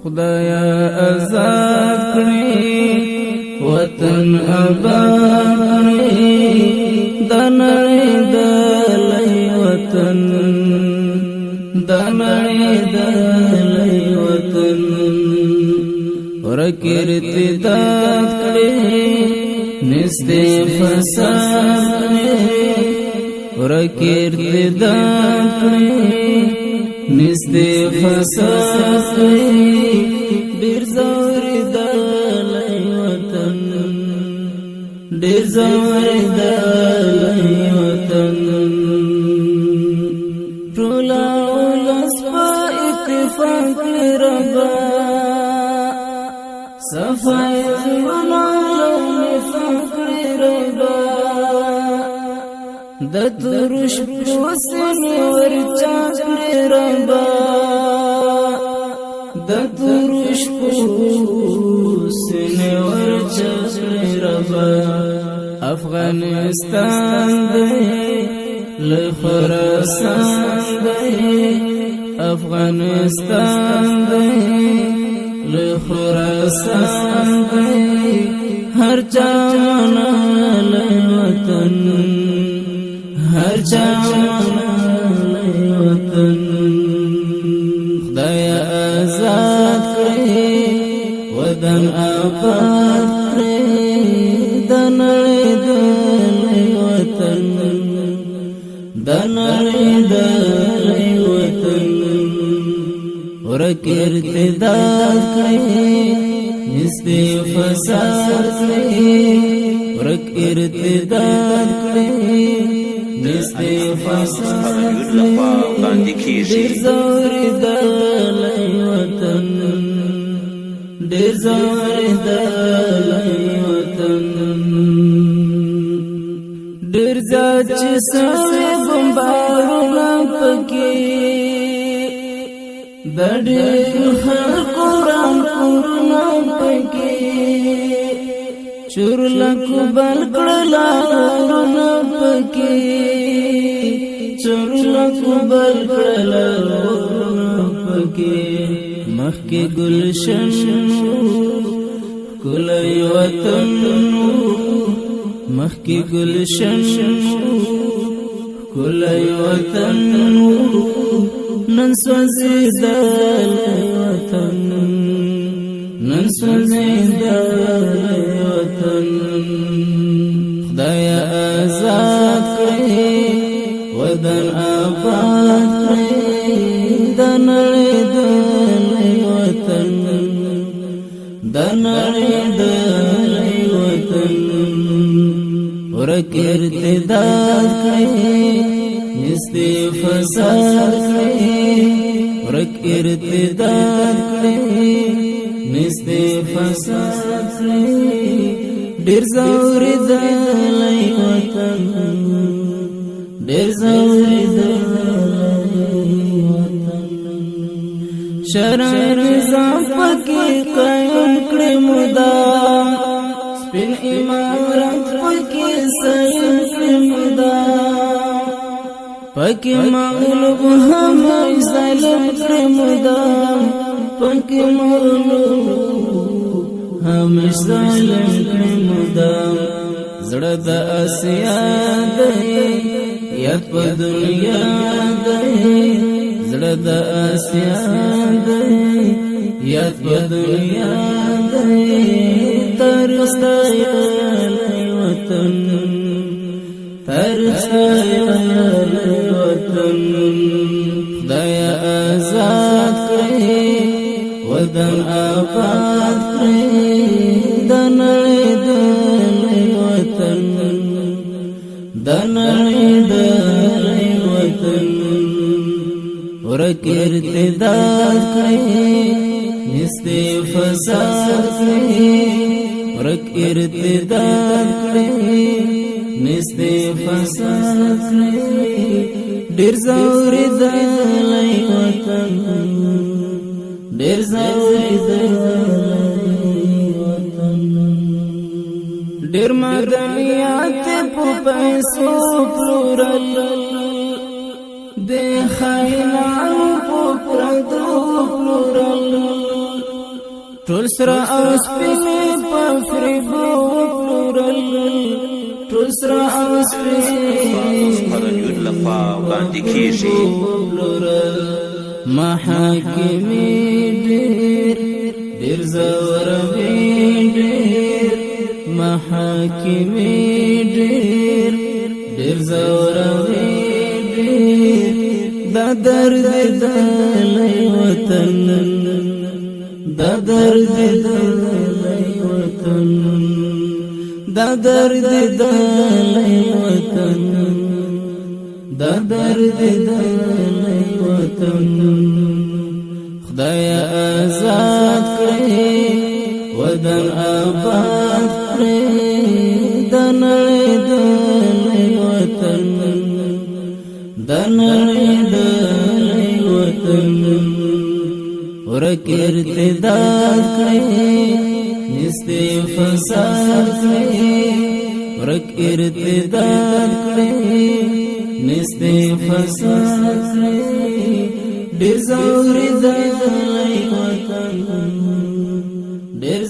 خدایا آزاد کړي وطن آباد کړي د نړۍ د لوی وطن د نړۍ د لوی وطن ورکه ارتداد کړي نسته فساد ورکه ارتداد کړي نسته فساد ډیر زور د لوی وطن ډیر زور د لوی وطن ټول ولس په اتفاق ربا صفای زړونو نفاق ربا د ترش پوسن ورچا ربا د ترش پوسن ورچا ربا افغانستان دی لخراسان دی افغانستان دی لخراسان دی هر جانا لوطن هر جانا لوطن خدای آزاد کړي وطن آباد کړي د نړۍ د لوی وطن د نړۍ د لوی وطن ورکه ارتداد کړي نسته فساد کړي ورکه ارتداد کړي نسته فساد کړي ډیر زور د لوی وطن ډیر زور د لوی وطن ډیر زیات چې سوي بمبارونه پکې د ډېر خلق قرآن پکې چورلکو بل کړلا ورونه پکې چورلکو بل کړلا ورونه پکې مخکې ګلشن کلی وطن مخکې ګلشن کلی وطن نن سوځي د وطن نن سوځي د وطن خدای آزاد کړي وطن آباد کړي د نړۍ د لوی وطن د نړۍ د لوی وطن ورکه ارتداد کړي نسته فساد کړي ورکه ارتداد کړي نسته فساد کړي ډیر زور د لوی وطن ډیر زور د لوی وطن شرع نظام پکې قائم کړي مدام سپین امارت پکې سین کړي مدام پکې مغلوب هم ظالم کړي مدام پکې مغلوب هم ظالم کړي مدام زړه د اسیا دی یاد په دنیا دی زړه د اسیا دی یاد په دنیا دی ترستا وطن ترستا وطن خدای آزاد کړي وطن آباد کړي د نړۍ د لوی وطن د نړۍ د لوی وطن ورکه ارتداد کړي نسته فساد کړي ورکه ارتداد کړي نسته فساد کړي ډیر زور د لوی وطن ډیر زور د لوی وطن ډیر مدنیات په پیسو پلورل د خیال په پردو پلورل ټول سره او سپین په فریبو پلورل ټول سره او سپین قرنیون لخوا وړاندې کیږي محاکمې ډېر زوروي ډېر محاکمې ډېر زوروي ډېر دا درد د وطن دا درد د وطن دا درد د وطن دا درد د وطن خدای آزاد کړي وطن آباد کړي د نړۍ د وطن د نړۍ د وطن ورک ارتداد کړي نسته فساد کړي ورک ارتداد کړي نسته فساد کړي ډېر زوري د وطن ډېر